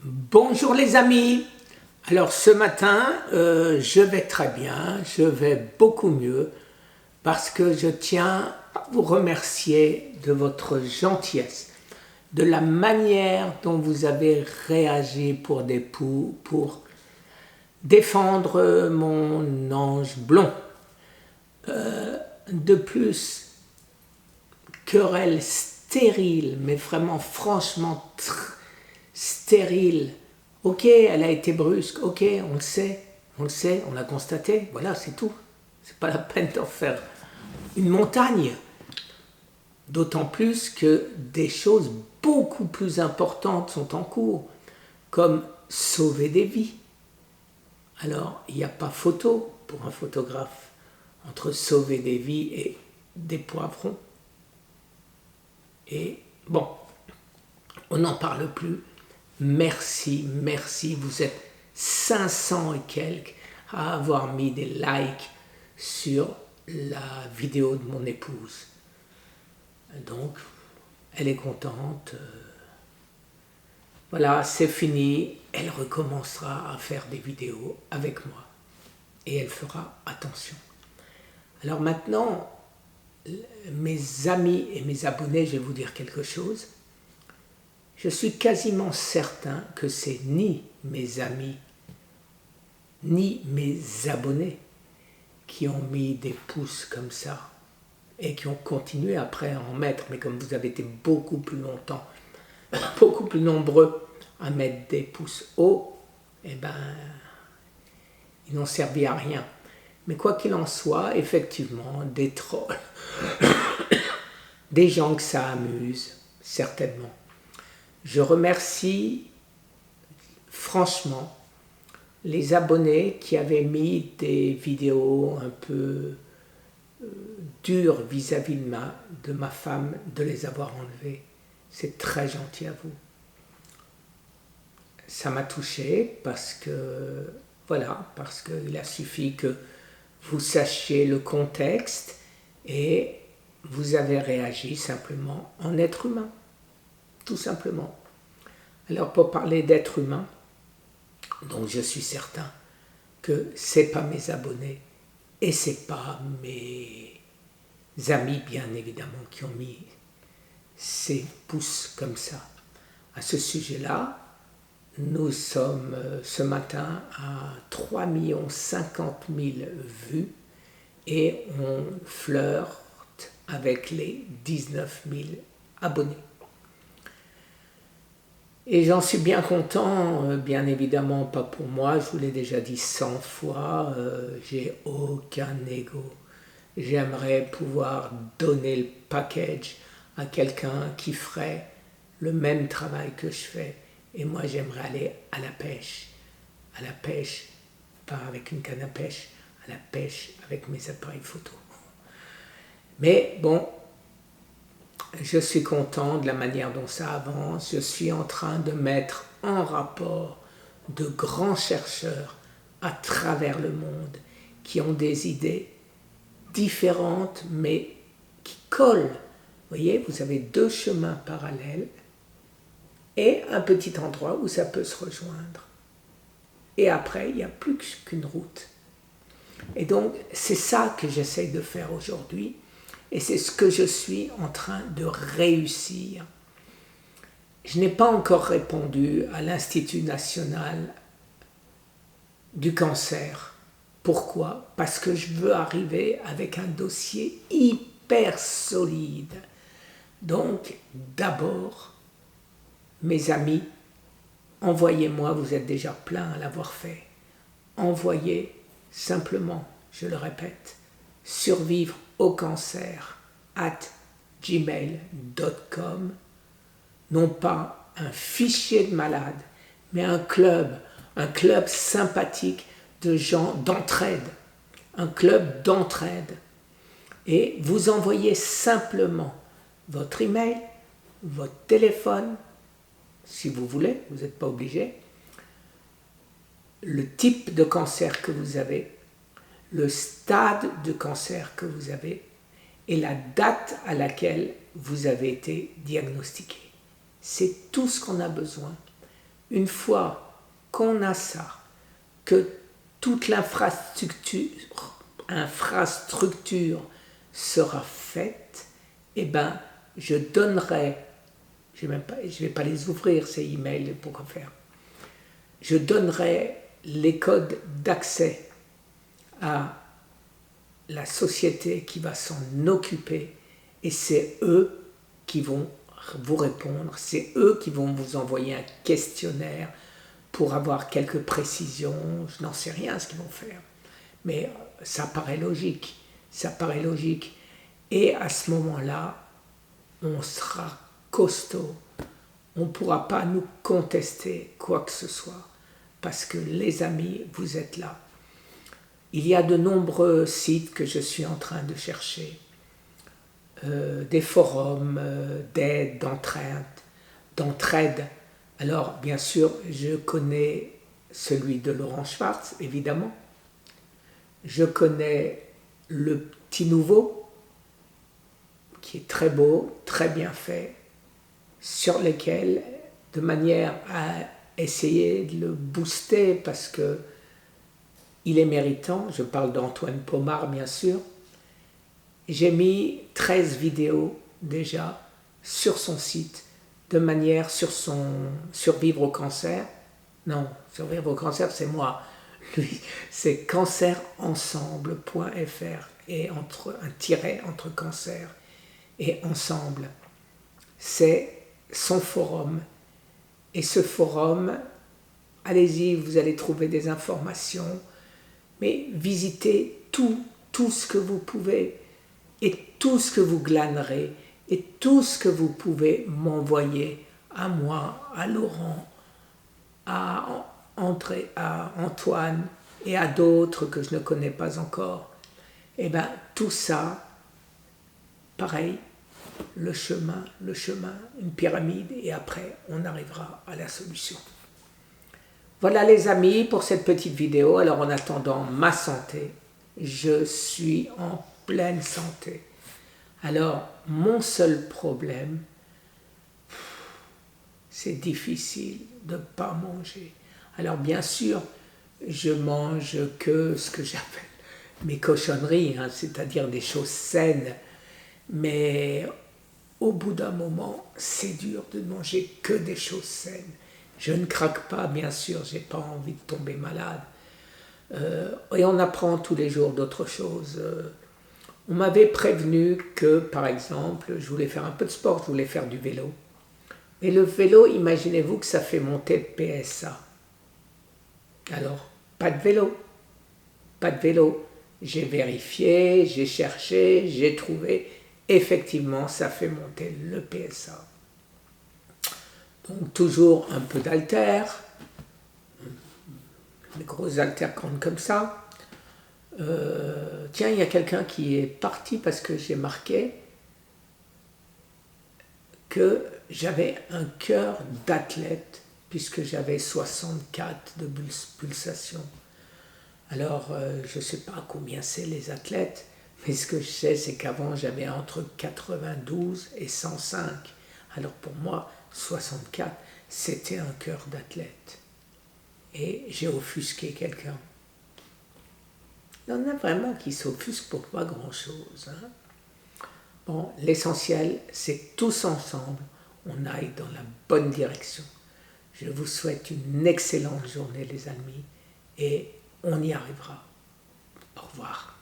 Bonjour les amis. Alors ce matin, je vais très bien, je vais beaucoup mieux parce que je tiens à vous remercier de votre gentillesse, de la manière dont vous avez réagi pour défendre mon ange blond. De plus, querelle stérile, mais vraiment franchement stérile. Ok, elle a été brusque, ok, on le sait, on l'a constaté, voilà, c'est tout. C'est pas la peine d'en faire une montagne. D'autant plus que des choses beaucoup plus importantes sont en cours, comme sauver des vies. Alors, il n'y a pas photo pour un photographe entre sauver des vies et des poivrons. Et bon, on n'en parle plus. Merci, merci. Vous êtes 500 et quelques à avoir mis des likes sur la vidéo de mon épouse. Donc, elle est contente. Voilà, c'est fini. Elle recommencera à faire des vidéos avec moi. Et elle fera attention. Alors maintenant, mes amis et mes abonnés, je vais vous dire quelque chose. Je suis quasiment certain que c'est ni mes amis, ni mes abonnés qui ont mis des pouces comme ça et qui ont continué après à en mettre. Mais comme vous avez été beaucoup plus longtemps, beaucoup plus nombreux à mettre des pouces hauts, eh ben, ils n'ont servi à rien. Mais quoi qu'il en soit, effectivement, des trolls, des gens que ça amuse, certainement. Je remercie franchement les abonnés qui avaient mis des vidéos un peu dures vis-à-vis de ma femme, de les avoir enlevées. C'est très gentil à vous. Ça m'a touché parce que, voilà, parce qu'il a suffi que vous sachiez le contexte et vous avez réagi simplement en être humain, tout simplement. Alors pour parler d'être humain, donc je suis certain que ce n'est pas mes abonnés et ce n'est pas mes amis, bien évidemment, qui ont mis ces pouces comme ça. À ce sujet-là, nous sommes ce matin à 3 50 000 vues et on flirte avec les 19 000 abonnés. Et j'en suis bien content, bien évidemment pas pour moi, je vous l'ai déjà dit 100 fois, j'ai aucun ego. J'aimerais pouvoir donner le package à quelqu'un qui ferait le même travail que je fais. Et moi j'aimerais aller à la pêche, pas avec une canne à pêche, à la pêche avec mes appareils photo. Mais bon, je suis content de la manière dont ça avance. Je suis en train de mettre en rapport de grands chercheurs à travers le monde qui ont des idées différentes mais qui collent. Vous voyez, vous avez deux chemins parallèles et un petit endroit où ça peut se rejoindre. Et après, il n'y a plus qu'une route. Et donc, c'est ça que j'essaye de faire aujourd'hui. Et c'est ce que je suis en train de réussir. Je n'ai pas encore répondu à l'Institut national du cancer. Pourquoi? Parce que je veux arriver avec un dossier hyper solide. Donc, d'abord, mes amis, envoyez-moi, vous êtes déjà plein à l'avoir fait, envoyez simplement, je le répète, survivre au cancer @gmail.com, non pas un fichier de malade, mais un club sympathique de gens d'entraide, un club d'entraide. Et vous envoyez simplement votre email, votre téléphone, si vous voulez, vous n'êtes pas obligé, le type de cancer que vous avez, le stade de cancer que vous avez et la date à laquelle vous avez été diagnostiqué. C'est tout ce qu'on a besoin. une fois qu'on a ça, que toute l'infrastructure sera faite, eh ben, je donnerai, je ne vais pas les ouvrir ces emails, pourquoi faire? Je donnerai les codes d'accès à la société qui va s'en occuper et c'est eux qui vont vous répondre, c'est eux qui vont vous envoyer un questionnaire pour avoir quelques précisions, je n'en sais rien ce qu'ils vont faire, mais ça paraît logique, et à ce moment-là, on sera costaud, on ne pourra pas nous contester quoi que ce soit, parce que les amis, vous êtes là. Il y a de nombreux sites que je suis en train de chercher, des forums d'aide, d'entraide. Alors, bien sûr, je connais celui de Laurent Schwartz, évidemment. Je connais le Petit Nouveau, qui est très beau, très bien fait, sur lequel, de manière à essayer de le booster, parce que il est méritant, je parle d'Antoine Pomar, bien sûr. J'ai mis 13 vidéos déjà sur son site, de manière sur son Survivre au cancer. Non, Survivre au cancer, c'est moi. Lui, c'est cancerensemble.fr et un tiret entre cancer et ensemble. C'est son forum. Et ce forum, allez-y, vous allez trouver des informations, mais visitez tout ce que vous pouvez et tout ce que vous glanerez et tout ce que vous pouvez m'envoyer à moi, à Laurent, à Antoine et à d'autres que je ne connais pas encore. Et bien tout ça, pareil, le chemin, une pyramide, et après on arrivera à la solution. Voilà les amis pour cette petite vidéo. Alors en attendant ma santé, je suis en pleine santé. Alors mon seul problème, c'est difficile de ne pas manger. Alors bien sûr, je mange que ce que j'appelle mes cochonneries, c'est-à-dire des choses saines. Mais au bout d'un moment, c'est dur de ne manger que des choses saines. Je ne craque pas, bien sûr, je n'ai pas envie de tomber malade. Et on apprend tous les jours d'autres choses. On m'avait prévenu que, par exemple, je voulais faire un peu de sport, je voulais faire du vélo. Mais le vélo, imaginez-vous que ça fait monter le PSA. Alors, pas de vélo. Pas de vélo. J'ai vérifié, j'ai cherché, j'ai trouvé. Effectivement, ça fait monter le PSA. Donc, toujours un peu d'haltères. Des grosses haltères grandes comme ça. Tiens, il y a quelqu'un qui est parti parce que j'ai marqué que j'avais un cœur d'athlète puisque j'avais 64 de pulsations. Alors, je ne sais pas combien c'est les athlètes, mais ce que je sais, c'est qu'avant, j'avais entre 92 et 105. Alors pour moi, 64, c'était un cœur d'athlète. Et j'ai offusqué quelqu'un. Il y en a vraiment qui s'offusquent pour pas grand-chose. Bon, l'essentiel, c'est que tous ensemble, on aille dans la bonne direction. Je vous souhaite une excellente journée, les amis, et on y arrivera. Au revoir.